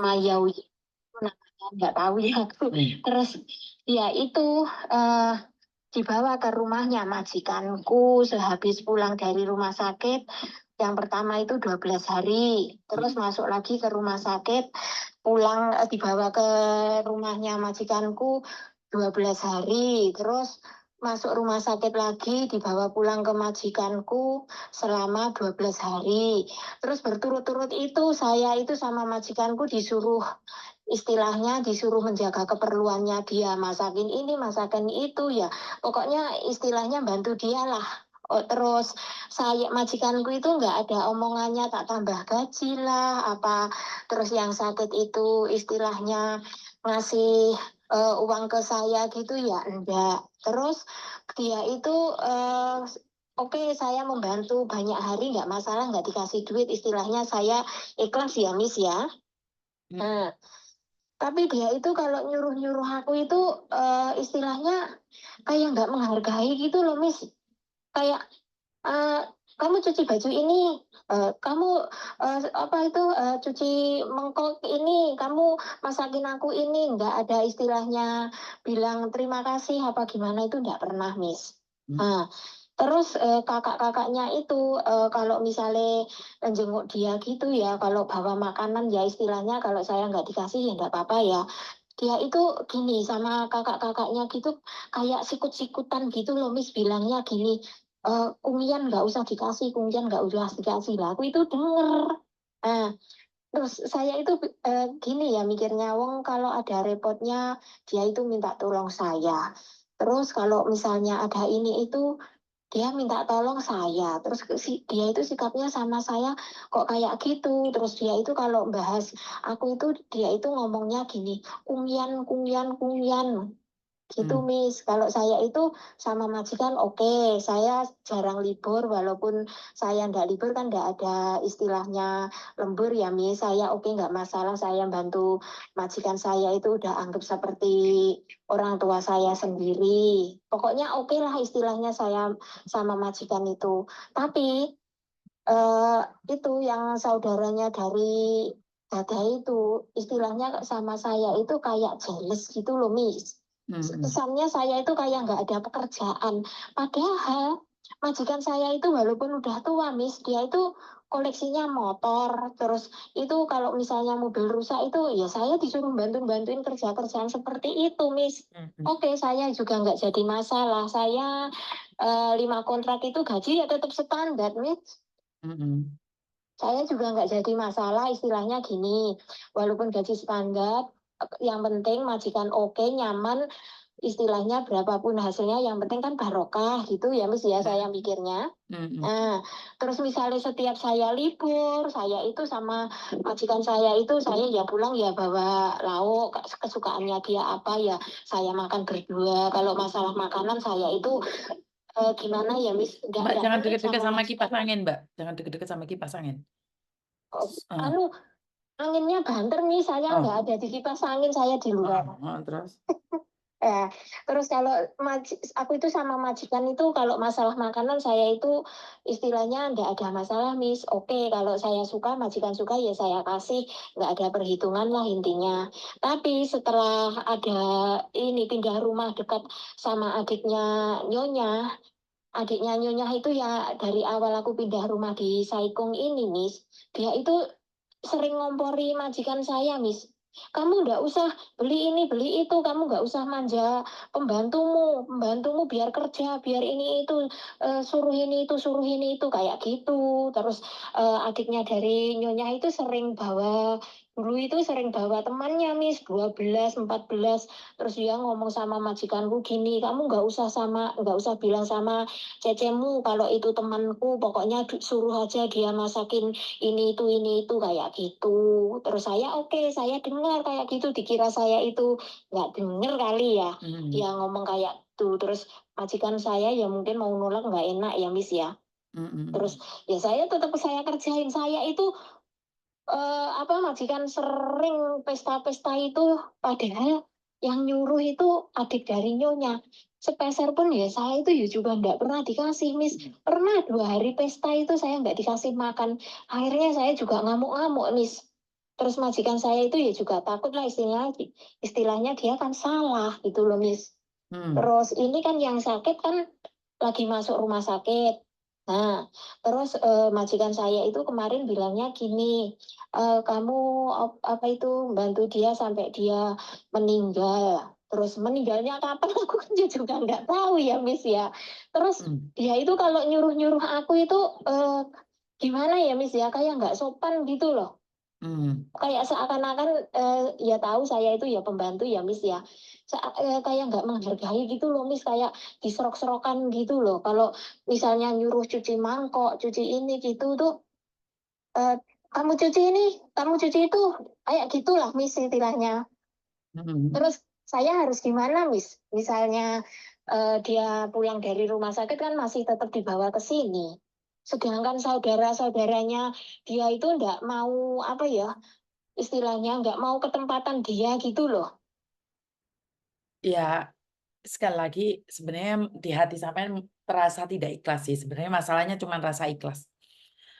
Mayawi itu namanya, nggak tahu ya aku. Terus ya itu dibawa ke rumahnya majikanku sehabis pulang dari rumah sakit. Yang pertama itu 12 hari, terus masuk lagi ke rumah sakit, pulang dibawa ke rumahnya majikanku 12 hari, terus masuk rumah sakit lagi, dibawa pulang ke majikanku selama 12 hari. Terus berturut-turut itu saya itu sama majikanku disuruh istilahnya disuruh menjaga keperluannya dia, masakin ini masakin itu ya, pokoknya istilahnya bantu dia lah. Oh, terus saya majikanku itu nggak ada omongannya tak tambah gaji lah apa, terus yang sakit itu istilahnya ngasih uang ke saya gitu ya enggak. Terus dia itu oke, saya membantu banyak hari nggak masalah, nggak dikasih duit istilahnya saya ikhlas ya Miss ya. Nah, tapi dia itu kalau nyuruh-nyuruh aku itu istilahnya kayak nggak menghargai gitu loh, Miss. Kayak eh, kamu cuci baju ini, kamu apa itu cuci mangkok ini, kamu masakin aku ini, nggak ada istilahnya bilang terima kasih apa gimana itu nggak pernah, Miss. Nah, terus kakak-kakaknya itu kalau misalnya jenguk dia gitu ya, kalau bawa makanan ya istilahnya kalau saya nggak dikasih ya nggak apa-apa ya. Dia itu gini sama kakak-kakaknya gitu kayak sikut-sikutan gitu loh, Miss bilangnya gini, kungian nggak usah dikasih, kungian nggak usah dikasih lah. Aku itu denger. Nah, terus saya itu gini ya mikirnya, wong kalau ada repotnya dia itu minta tolong saya. Terus kalau misalnya ada ini itu dia minta tolong saya. Terus dia itu sikapnya sama saya kok kayak gitu. Terus dia itu kalau bahas aku itu dia itu ngomongnya gini, kungian, kungian, kungian. Gitu, Miss. Kalau saya itu sama majikan, oke. Saya jarang libur, walaupun saya nggak libur kan nggak ada istilahnya lembur ya, Miss. Saya oke, nggak masalah. Saya bantu majikan saya itu udah anggap seperti orang tua saya sendiri. Pokoknya oke lah istilahnya saya sama majikan itu. Tapi eh, itu yang saudaranya dari Dada itu istilahnya sama saya itu kayak jealous gitu loh, Miss. Kesannya saya itu kayak nggak ada pekerjaan. Padahal majikan saya itu walaupun udah tua, Miss, dia itu koleksinya motor. Terus itu kalau misalnya mobil rusak itu ya saya disuruh bantuin kerja-kerjaan seperti itu, Miss. Oke, saya juga nggak jadi masalah. Saya 5 kontrak itu gaji ya tetap standar, Miss. Saya juga nggak jadi masalah istilahnya gini, walaupun gaji standar, yang penting majikan oke, nyaman, istilahnya berapapun hasilnya, yang penting kan barokah gitu ya Miss ya, saya mikirnya. Nah, terus misalnya setiap saya libur, saya itu sama majikan saya itu, saya ya pulang ya bawa lauk, kesukaannya dia apa ya, saya makan berdua. Kalau masalah makanan saya itu gimana ya Miss, Mbak, nggak jangan pelit deket-deket sama sama kipas majikan. angin, Mbak. Jangan deket-deket sama kipas angin. Ah, Anu, anginnya banter nih, saya nggak oh, ada di kipas angin, saya di luar. terus. Terus kalau aku itu sama majikan itu kalau masalah makanan saya itu istilahnya nggak ada masalah, Miss. Oke, kalau saya suka, majikan suka ya saya kasih, nggak ada perhitungan lah intinya. Tapi setelah ada ini pindah rumah dekat sama adiknya Nyonya itu ya dari awal aku pindah rumah di Saikung ini, Miss. Dia itu sering ngompori majikan saya, Miss. Kamu nggak usah beli ini, beli itu. Kamu nggak usah manja pembantumu biar kerja, biar ini itu, suruh ini itu, kayak gitu. Terus adiknya dari Nyonya itu sering bawa, dulu itu sering bawa temannya, Miss, 12, 14. Terus dia ngomong sama majikanku gini, kamu nggak usah bilang sama cecemu kalau itu temanku, pokoknya suruh aja dia masakin ini itu kayak gitu. Terus saya oke, saya dengar kayak gitu, dikira saya itu nggak denger kali ya, dia ngomong kayak gitu. Terus majikan saya ya mungkin mau nolak nggak enak ya Miss ya. Terus ya saya tetap saya kerjain, saya itu apa majikan sering pesta-pesta itu, padahal yang nyuruh itu adik dari Nyonya. Sepeser pun ya saya itu ya juga nggak pernah dikasih, Miss. Pernah 2 hari pesta itu saya nggak dikasih makan. Akhirnya saya juga ngamuk-ngamuk, Miss. Terus majikan saya itu ya juga takut lah istilahnya dia kan salah gitu loh, Miss. Terus ini kan yang sakit kan lagi masuk rumah sakit. Nah, terus majikan saya itu kemarin bilangnya gini, kamu apa itu bantu dia sampai dia meninggal. Terus meninggalnya kapan aku kan juga nggak tahu ya, Miss ya. Terus dia itu kalau nyuruh-nyuruh aku itu gimana ya, Miss ya, kayak nggak sopan gitu loh. Kayak seakan-akan ya tahu saya itu ya pembantu ya, Miss ya. Kayak nggak menghargai gitu loh, Miss, kayak diserok-serokan gitu loh. Kalau misalnya nyuruh cuci mangkok, cuci ini gitu tuh, kamu cuci ini, kamu cuci itu, kayak gitulah, Miss, istilahnya. Terus saya harus gimana, Miss? Misalnya dia pulang dari rumah sakit kan masih tetap dibawa ke sini. Sedangkan saudara-saudaranya dia itu nggak mau apa ya, istilahnya nggak mau ketempatan dia gitu loh. Ya, sekali lagi sebenarnya di hati sampean terasa tidak ikhlas sih. Sebenarnya masalahnya cuma rasa ikhlas.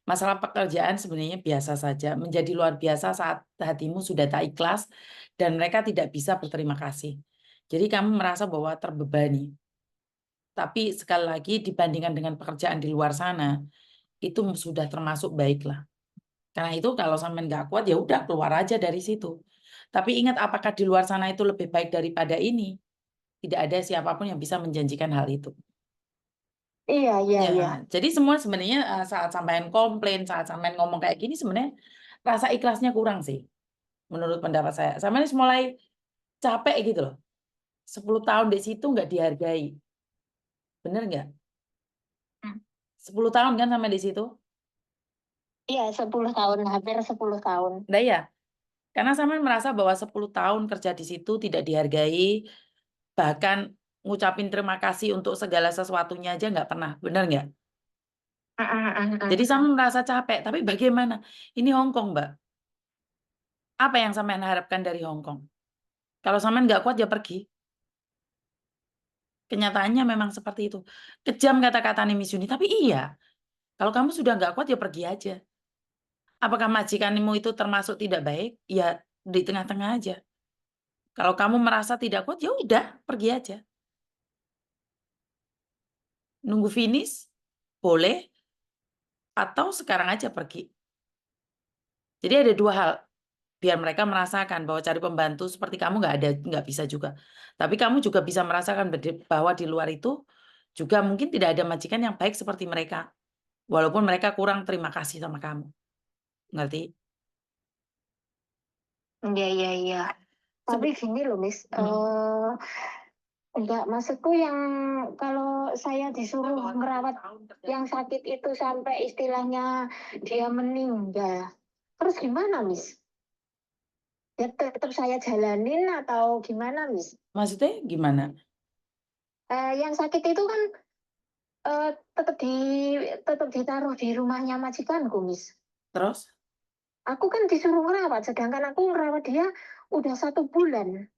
Masalah pekerjaan sebenarnya biasa saja. Menjadi luar biasa saat hatimu sudah tak ikhlas dan mereka tidak bisa berterima kasih. Jadi kamu merasa bahwa terbebani. Tapi sekali lagi dibandingkan dengan pekerjaan di luar sana, itu sudah termasuk baiklah. Karena itu kalau sampean nggak kuat ya udah keluar aja dari situ. Tapi ingat apakah di luar sana itu lebih baik daripada ini? Tidak ada siapapun yang bisa menjanjikan hal itu. Iya, iya, Ya, iya. jadi semua sebenarnya saat sampean komplain, saat sampean ngomong kayak gini sebenarnya rasa ikhlasnya kurang sih. Menurut pendapat saya. Sampean mulai capek gitu loh. 10 tahun di situ nggak dihargai. Bener nggak? 10 tahun kan sampai di situ? Iya, 10 tahun, hampir 10 tahun. Nah ya, karena sampean merasa bahwa 10 tahun kerja di situ tidak dihargai, bahkan ngucapin terima kasih untuk segala sesuatunya aja nggak pernah. Bener nggak? Jadi sampean merasa capek. Tapi bagaimana? Ini Hong Kong, Mbak. Apa yang sampean harapkan dari Hong Kong? Kalau sampean nggak kuat ya pergi. Kenyataannya memang seperti itu. Kejam kata-kata Miss Yuni, tapi iya. Kalau kamu sudah nggak kuat ya pergi aja. Apakah majikanmu itu termasuk tidak baik? Ya di tengah-tengah aja. Kalau kamu merasa tidak kuat ya udah pergi aja. Nunggu finish boleh atau sekarang aja pergi. Jadi ada dua hal. Biar mereka merasakan bahwa cari pembantu seperti kamu nggak bisa juga. Tapi kamu juga bisa merasakan bahwa di luar itu juga mungkin tidak ada majikan yang baik seperti mereka. Walaupun mereka kurang terima kasih sama kamu. Ngerti? Iya, iya, iya. Tapi gini loh, Miss. Enggak, maksudku yang kalau saya disuruh merawat yang sakit itu sampai istilahnya dia meninggal. Terus gimana, Miss? Ya tetap saya jalanin atau gimana, Miss? Maksudnya gimana? Yang sakit itu kan eh, tetap di tetap ditaruh di rumahnya majikanku, Miss. Terus? Aku kan disuruh merawat, sedangkan aku merawat dia udah 1 bulan.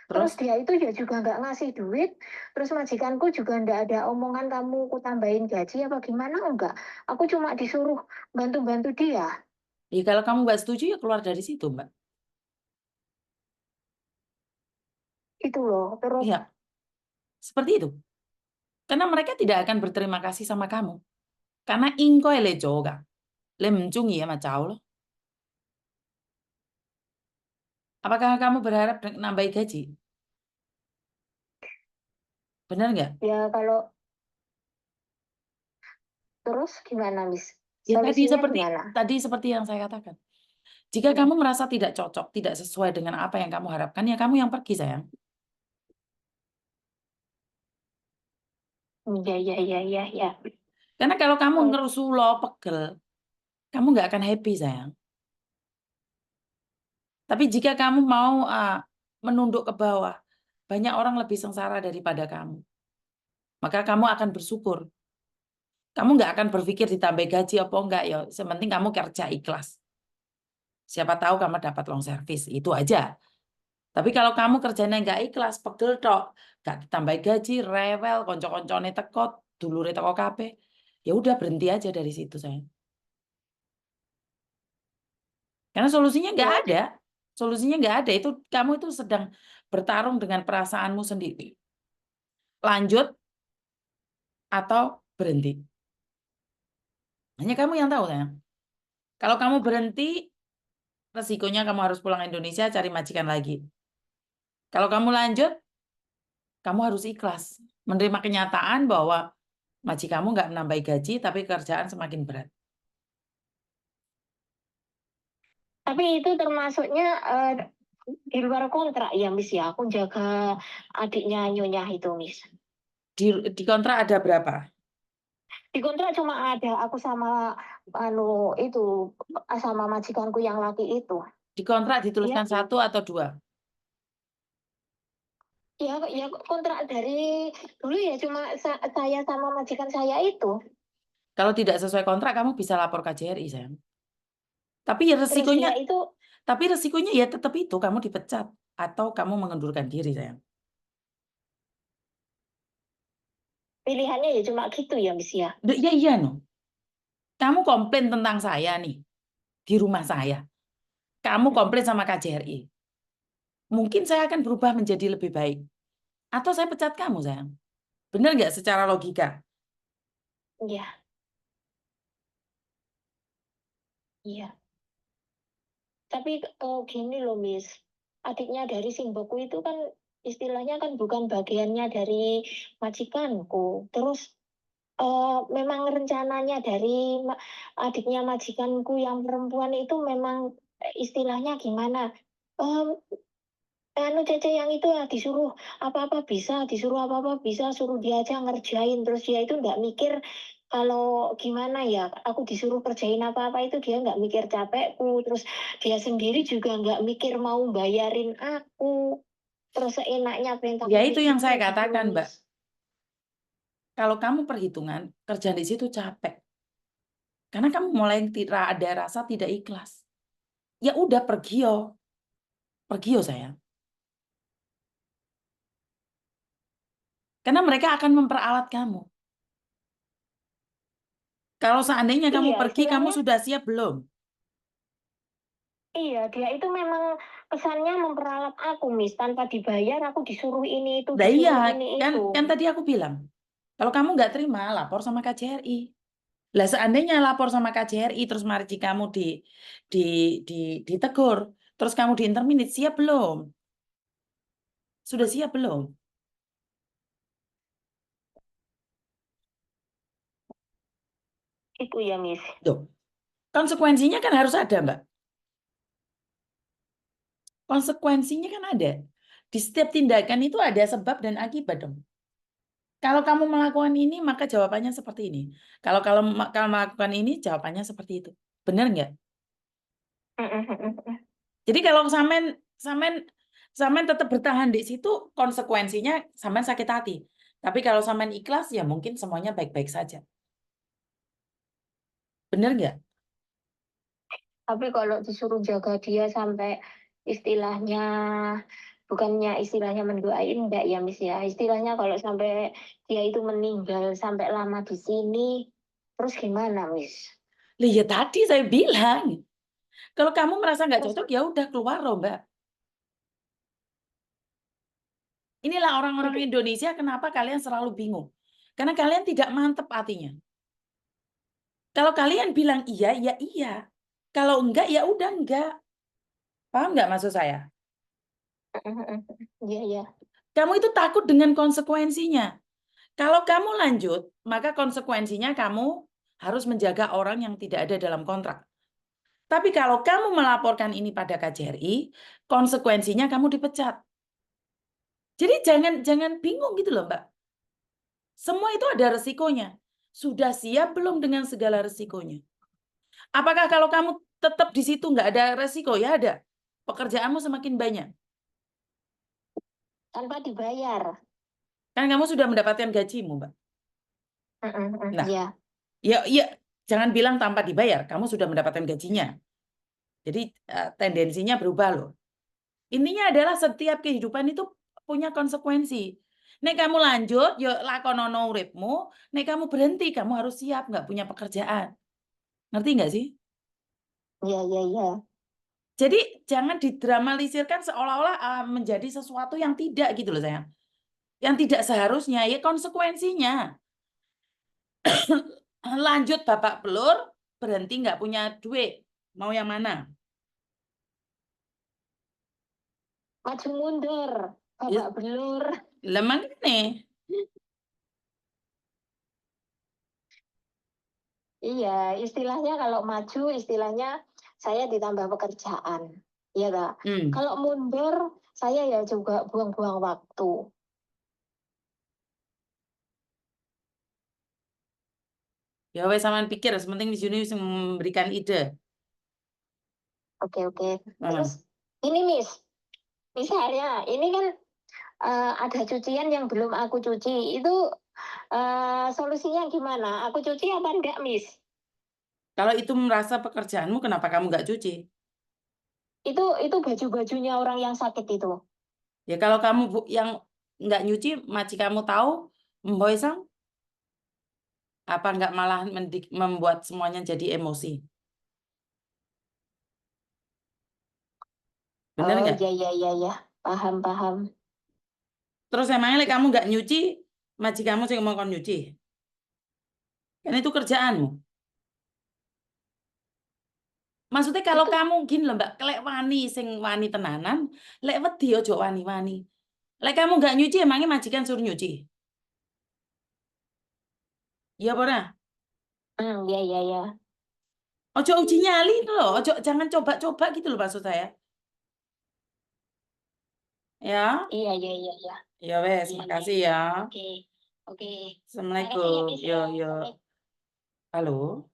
Terus Terus? dia itu ya juga nggak ngasih duit. Terus majikanku juga nggak ada omongan kamu ku tambahin gaji apa gimana, enggak. Aku cuma disuruh bantu-bantu dia. Ya, kalau kamu nggak setuju ya keluar dari situ, Mbak. Itu loh. Terus Iya, seperti itu. Karena mereka tidak akan berterima kasih sama kamu. Karena ingko le joga. Le mencungi ya macau lo. Apakah kamu berharap nambah gaji? Benar nggak? ya kalau terus gimana, Miss? Ya Solusinya gimana? tadi seperti yang saya katakan. Jika Hmm. kamu merasa tidak cocok, tidak sesuai dengan apa yang kamu harapkan, ya kamu yang pergi, sayang. Ya, ya, ya, ya, ya. Karena kalau kamu Oh, ngerusuh lo, pegel, kamu nggak akan happy, sayang. Tapi jika kamu mau menunduk ke bawah, banyak orang lebih sengsara daripada kamu. Maka kamu akan bersyukur. Kamu nggak akan berpikir ditambah gaji apa enggak, ya. Sementing kamu kerja ikhlas. Siapa tahu kamu dapat long service, itu aja. Tapi kalau kamu kerjanya nggak ikhlas, pegel tok, nggak ditambah gaji, rewel, konco-koncone tekot, dulure teko kabeh, ya udah berhenti aja dari situ, sayang. Karena solusinya nggak Ya, ada. Solusinya nggak ada. Itu kamu itu sedang bertarung dengan perasaanmu sendiri. Lanjut atau berhenti. Hanya kamu yang tahu, sayang. Kalau kamu berhenti, resikonya kamu harus pulang Indonesia cari majikan lagi. Kalau kamu lanjut, kamu harus ikhlas. Menerima kenyataan bahwa majikanmu nggak menambah gaji, tapi kerjaan semakin berat. tapi itu termasuknya di luar kontrak ya, Miss ya. Aku jaga adiknya Nyonya itu, Miss. Di kontrak ada berapa? Di kontrak cuma ada aku sama itu sama majikanku yang laki itu. Di kontrak Iya, dituliskan 1 atau 2? ya, ya kontrak dari dulu ya cuma saya sama majikan saya itu. Kalau tidak sesuai kontrak, kamu bisa lapor KJRI, sayang. Tapi ya Terus dia itu resikonya ya tetap itu, kamu dipecat atau kamu mengundurkan diri, sayang. pilihannya ya cuma gitu ya, Miss ya. Ya iya, no. Kamu komplain tentang saya nih di rumah saya. Kamu komplain sama KJRI. Mungkin saya akan berubah menjadi lebih baik. Atau saya pecat kamu, sayang. Benar nggak secara logika? Iya, iya. Tapi gini loh, Miss. Adiknya dari Simboku itu kan istilahnya kan bukan bagiannya dari majikanku. Terus memang rencananya dari adiknya majikanku yang perempuan itu memang istilahnya gimana? Em, Cece yang itu ya disuruh apa-apa bisa, disuruh apa-apa bisa, suruh dia aja ngerjain. Terus dia itu nggak mikir kalau gimana ya, aku disuruh kerjain apa-apa itu dia nggak mikir capekku. Terus dia sendiri juga nggak mikir mau bayarin aku. Terus seenaknya pengen Ya takut itu yang gitu saya gitu loh, katakan, Mbak. Miss. Kalau kamu perhitungan, kerja di situ capek. Karena kamu mulai tidak ada rasa tidak ikhlas. Ya udah pergi yo. Pergi yo, sayang. Karena mereka akan memperalat kamu. Kalau seandainya kamu Iya, pergi, kamu istilahnya sudah siap belum? iya, dia itu memang kesannya memperalat aku, Miss. Tanpa dibayar, aku disuruh ini itu, Nah iya, disuruh ini kan itu. tadi aku bilang, kalau kamu nggak terima, lapor sama KJRI. Lah seandainya lapor sama KJRI, terus marji kamu di, di, ditegur, terus kamu diinterminate, siap belum? Sudah siap belum? Itu ya, Miss. Tuh, konsekuensinya kan harus ada, Mbak. Konsekuensinya kan ada. Di setiap tindakan itu ada sebab dan akibat dong. Kalau kamu melakukan ini, maka jawabannya seperti ini. Kalau kalau melakukan ini, jawabannya seperti itu. Benar nggak? Jadi kalau samen samen samen tetap bertahan di situ, konsekuensinya samen sakit hati. Tapi kalau samen ikhlas, ya mungkin semuanya baik-baik saja. Benar nggak? Tapi kalau disuruh jaga dia sampai istilahnya, bukannya istilahnya mendoain enggak ya, Miss ya. Istilahnya kalau sampai dia itu meninggal sampai lama di sini, terus gimana, Miss? Lah ya tadi saya bilang, kalau kamu merasa nggak Terus cocok, ya udah keluar loh, Mbak. Inilah orang-orang itu Indonesia kenapa kalian selalu bingung. Karena kalian tidak mantep hatinya. Kalau kalian bilang iya, ya iya. Kalau enggak, ya udah enggak. Paham nggak maksud saya? iya ya. Kamu itu takut dengan konsekuensinya. Kalau kamu lanjut, maka konsekuensinya kamu harus menjaga orang yang tidak ada dalam kontrak. Tapi kalau kamu melaporkan ini pada KJRI, konsekuensinya kamu dipecat. Jadi jangan bingung gitu loh, Mbak. Semua itu ada resikonya. Sudah siap belum dengan segala resikonya? Apakah kalau kamu tetap di situ nggak ada resiko? Ya ada. Pekerjaanmu semakin banyak. Tanpa dibayar. Kan kamu sudah mendapatkan gajimu, Mbak. Nah, Iya. ya jangan bilang tanpa dibayar. Kamu sudah mendapatkan gajinya. Jadi tendensinya berubah loh. Intinya adalah setiap kehidupan itu punya konsekuensi. Nek kamu lanjut, yuk lakonono uripmu. Nek kamu berhenti, kamu harus siap nggak punya pekerjaan. Ngerti nggak sih? Iya, iya, iya. Jadi jangan didramalisirkan seolah-olah menjadi sesuatu yang tidak gitu loh sayang. Yang tidak seharusnya, ya konsekuensinya. Lanjut babak belur, berhenti nggak punya duit. Mau yang mana? Maju mundur, Ya, babak belur. lemang nih. Iya, istilahnya kalau maju, istilahnya saya ditambah pekerjaan. Iya, Kak. Hmm. Kalau mundur, saya ya juga buang-buang waktu. Ya wes sampean pikir, sementing di sini wis memberikan ide. Oke, oke. Hmm. Terus ini, Miss, misalnya ini kan ada cucian yang belum aku cuci. Itu solusinya gimana? Aku cuci apa enggak, Miss? Kalau itu merasa pekerjaanmu, kenapa kamu nggak cuci? Itu baju-bajunya orang yang sakit itu. Ya kalau kamu yang nggak nyuci, maci kamu tahu, Mboy Sang, apa nggak malah membuat semuanya jadi emosi? Bener Oh, nggak? iya, iya, iya, iya. Paham, paham. Terus emangnya kamu nggak nyuci, maci kamu sih mau kon nyuci? Kan itu kerjaanmu. Maksudnya kalau Itu kamu gini loh Mbak, kelek wani sing wani tenanan, lek wedi ojo wani-wani. Lek kamu nggak nyuci, emangnya majikan suruh nyuci? Iya pernah. iya, iya, iya. Ojo uji nyali itu loh, ojo jangan coba-coba gitu loh maksud saya. Ya, Iya, iya, iya, iya. ya wes, Iya, iya. makasih ya. Oke. Oke. Makasih ya, Assalamualaikum. Miss Yo ya. yo. Sampai Halo.